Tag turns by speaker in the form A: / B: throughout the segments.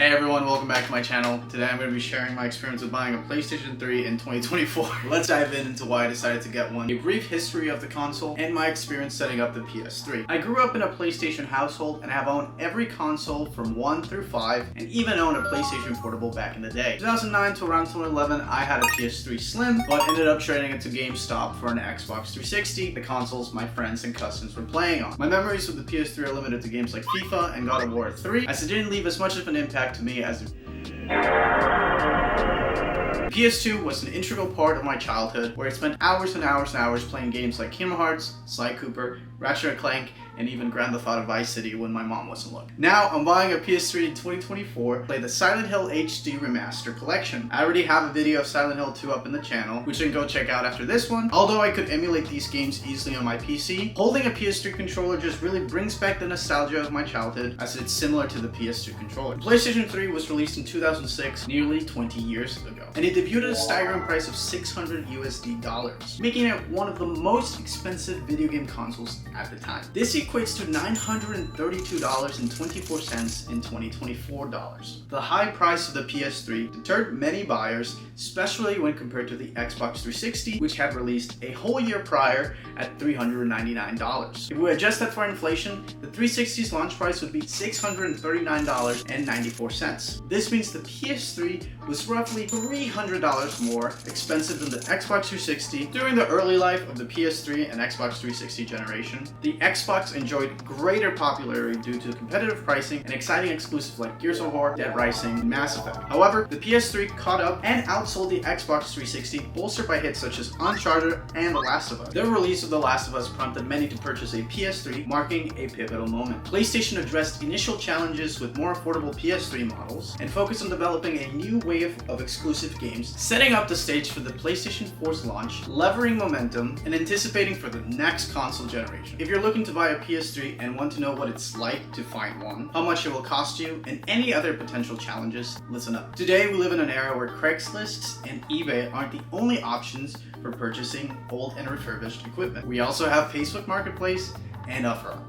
A: Hey everyone, welcome back to my channel. Today I'm going to be sharing my experience with buying a PlayStation 3 in 2024. Let's dive into why I decided to get one, a brief history of the console, and my experience setting up the PS3. I grew up in a PlayStation household and have owned every console from 1 through 5 and even owned a PlayStation Portable back in the day. 2009 to around 2011 I had a PS3 Slim, but ended up trading it to GameStop for an Xbox 360, the consoles my friends and cousins were playing on. My memories with the PS3 are limited to games like FIFA and God of War 3, as it didn't leave as much of an impact to me as PS2 was an integral part of my childhood, where I spent hours and hours and hours playing games like Kingdom Hearts, Sly Cooper, Ratchet & Clank, and even Grand Theft Auto Vice City when my mom wasn't looking. Now I'm buying a PS3 in 2024 to play the Silent Hill HD Remaster Collection. I already have a video of Silent Hill 2 up in the channel, which you can go check out after this one. Although I could emulate these games easily on my PC, holding a PS3 controller just really brings back the nostalgia of my childhood, as it's similar to the PS2 controller. The PlayStation 3 was released in 2006, nearly 20 years ago, and it debuted at a staggering price of $600 USD, making it one of the most expensive video game consoles at the time. This equates to $932.24 in 2024 dollars. The high price of the PS3 deterred many buyers, especially when compared to the Xbox 360, which had released a whole year prior at $399. If we adjust that for inflation, the 360's launch price would be $639.94. This means the PS3 was roughly $300 more expensive than the Xbox 360. During the early life of the PS3 and Xbox 360 generation, the Xbox enjoyed greater popularity due to competitive pricing and exciting exclusives like Gears of War, Dead Rising, and Mass Effect. However, the PS3 caught up and outsold the Xbox 360, bolstered by hits such as Uncharted and The Last of Us. The release of The Last of Us prompted many to purchase a PS3, marking a pivotal moment. PlayStation addressed initial challenges with more affordable PS3 models and focused on developing a new wave of exclusive games, setting up the stage for the PlayStation 4's launch, levering momentum, and anticipating for the next console generation. If you're looking to buy a PS3 and want to know what it's like to find one, how much it will cost you, and any other potential challenges, listen up. Today we live in an era where Craigslist and eBay aren't the only options for purchasing old and refurbished equipment. We also have Facebook Marketplace and OfferUp.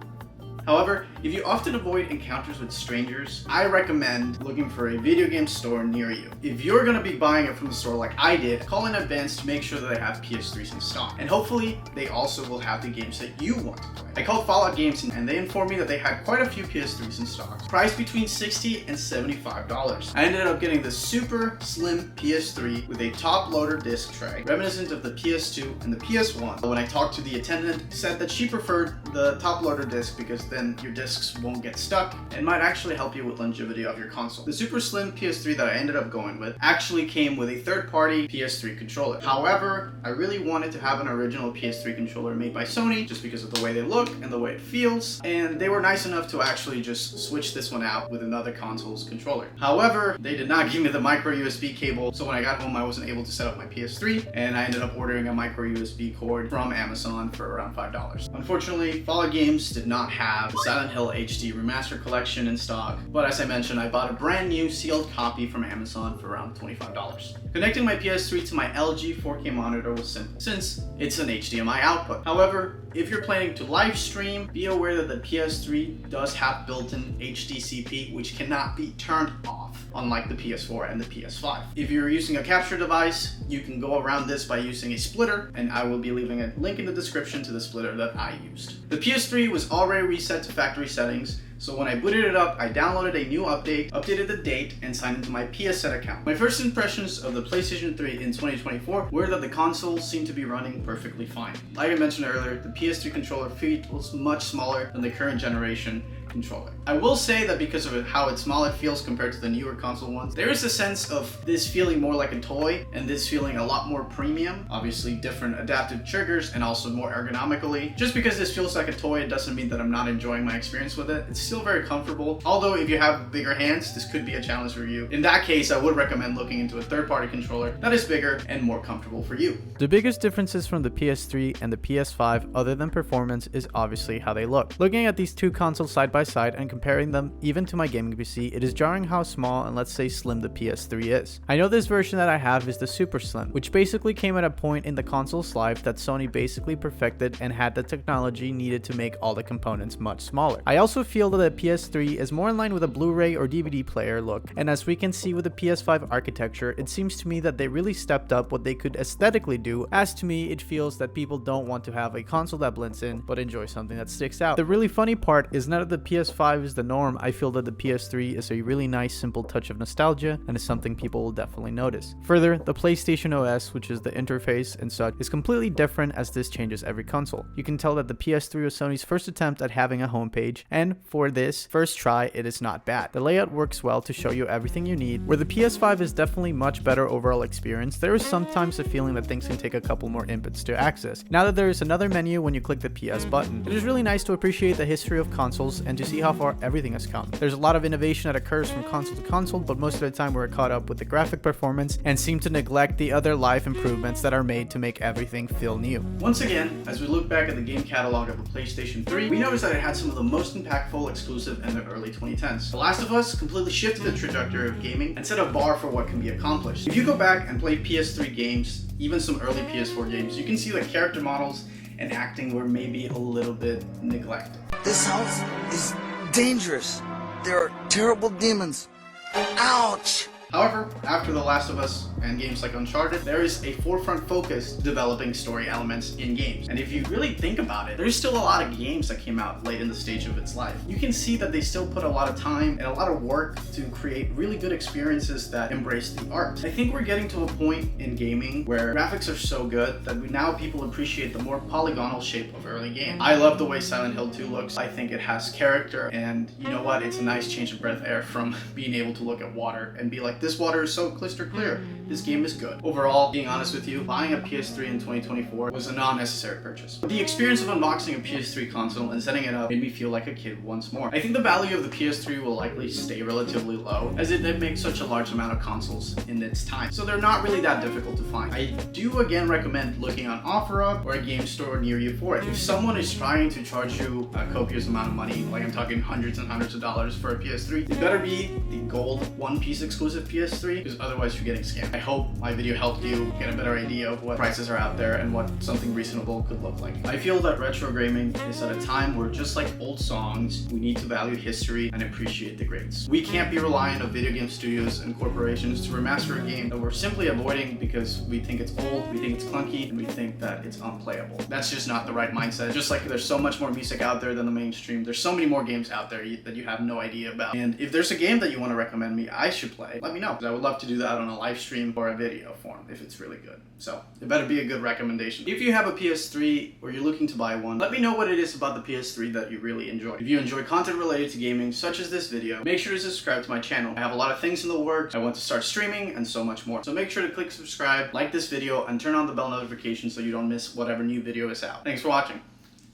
A: However, if you often avoid encounters with strangers, I recommend looking for a video game store near you. If you're going to be buying it from the store like I did, call in advance to make sure that they have PS3s in stock. And hopefully, they also will have the games that you want to play. I called Fallout Games and they informed me that they had quite a few PS3s in stock, priced between $60 and $75. I ended up getting the super slim PS3 with a top loader disc tray, reminiscent of the PS2 and the PS1. When I talked to the attendant, said that she preferred the top loader disc because then your discs won't get stuck and might actually help you with longevity of your console. The super slim PS3 that I ended up going with actually came with a third-party PS3 controller. However, I really wanted to have an original PS3 controller made by Sony just because of the way they look and the way it feels, and they were nice enough to actually just switch this one out with another console's controller. However, they did not give me the micro USB cable, so when I got home I wasn't able to set up my PS3, and I ended up ordering a micro USB cord from Amazon for around $5. Unfortunately, Fallout Games did not have the Silent Hill HD Remaster Collection in stock, but as I mentioned, I bought a brand new sealed copy from Amazon for around $25. Connecting my PS3 to my LG 4K monitor was simple, since it's an HDMI output. However, if you're planning to live stream, be aware that the PS3 does have built-in HDCP, which cannot be turned off, unlike the PS4 and the PS5. If you're using a capture device, you can go around this by using a splitter, and I will be leaving a link in the description to the splitter that I used. The PS3 was already reset to factory settings, so when I booted it up, I downloaded a new update, updated the date, and signed into my PSN account. My first impressions of the PlayStation 3 in 2024 were that the console seemed to be running perfectly fine. Like I mentioned earlier, the PS3 controller feels much smaller than the current generation controller. I will say that because of how small it feels compared to the newer console ones, there is a sense of this feeling more like a toy and this feeling a lot more premium. Obviously different adaptive triggers and also more ergonomically. Just because this feels like a toy, it doesn't mean that I'm not enjoying my experience with it. It's still very comfortable. Although if you have bigger hands, this could be a challenge for you. In that case, I would recommend looking into a third-party controller that is bigger and more comfortable for you.
B: The biggest differences from the PS3 and the PS5 other than performance is obviously how they look. Looking at these two consoles side by by side and comparing them even to my gaming PC, it is jarring how small and let's say slim the PS3 is. I know this version that I have is the Super Slim, which basically came at a point in the console's life that Sony basically perfected and had the technology needed to make all the components much smaller. I also feel that the PS3 is more in line with a Blu-ray or DVD player look, and as we can see with the PS5 architecture, it seems to me that they really stepped up what they could aesthetically do, as to me it feels that people don't want to have a console that blends in, but enjoy something that sticks out. The really funny part is now that the PS5 is the norm, I feel that the PS3 is a really nice simple touch of nostalgia and is something people will definitely notice. Further, the PlayStation OS, which is the interface and such, is completely different as this changes every console. You can tell that the PS3 was Sony's first attempt at having a homepage, and for this first try, it is not bad. The layout works well to show you everything you need. Where the PS5 is definitely much better overall experience, there is sometimes a feeling that things can take a couple more inputs to access. Now that there is another menu when you click the PS button, it is really nice to appreciate the history of consoles and to see how far everything has come. There's a lot of innovation that occurs from console to console, but most of the time we're caught up with the graphic performance and seem to neglect the other live improvements that are made to make everything feel new.
A: Once again, as we look back at the game catalog of the PlayStation 3, we noticed that it had some of the most impactful exclusive in the early 2010s. The Last of Us completely shifted the trajectory of gaming and set a bar for what can be accomplished. If you go back and play PS3 games, even some early PS4 games, you can see that character models and acting were maybe a little bit neglected.
C: This house is dangerous. There are terrible demons. Ouch!
A: However, after The Last of Us and games like Uncharted, there is a forefront focus developing story elements in games. And if you really think about it, there's still a lot of games that came out late in the stage of its life. You can see that they still put a lot of time and a lot of work to create really good experiences that embrace the art. I think we're getting to a point in gaming where graphics are so good that now people appreciate the more polygonal shape of early games. I love the way Silent Hill 2 looks. I think it has character, and you know what? It's a nice change of breath of air from being able to look at water and be like, this water is so crystal clear. This game is good. Overall, being honest with you, buying a PS3 in 2024 was a non-necessary purchase. But the experience of unboxing a PS3 console and setting it up made me feel like a kid once more. I think the value of the PS3 will likely stay relatively low, as it makes such a large amount of consoles in its time. So they're not really that difficult to find. I do again recommend looking on OfferUp or a game store near you for it. If someone is trying to charge you a copious amount of money, like I'm talking hundreds and hundreds of dollars for a PS3, it better be the gold one-piece exclusive PS3, because otherwise you're getting scammed. I hope my video helped you get a better idea of what prices are out there and what something reasonable could look like. I feel that retro gaming is at a time where, just like old songs, we need to value history and appreciate the greats. We can't be reliant on video game studios and corporations to remaster a game that we're simply avoiding because we think it's old, we think it's clunky, and we think that it's unplayable. That's just not the right mindset. Just like there's so much more music out there than the mainstream, there's so many more games out there that you have no idea about. And if there's a game that you want to recommend me I should play, let me know. I would love to do that on a live stream or a video form if it's really good. So it better be a good recommendation. If you have a PS3 or you're looking to buy one, let me know what it is about the PS3 that you really enjoy. If you enjoy content related to gaming, such as this video, make sure to subscribe to my channel. I have a lot of things in the works. I want to start streaming and so much more. So make sure to click subscribe, like this video, and turn on the bell notification so you don't miss whatever new video is out. Thanks for watching.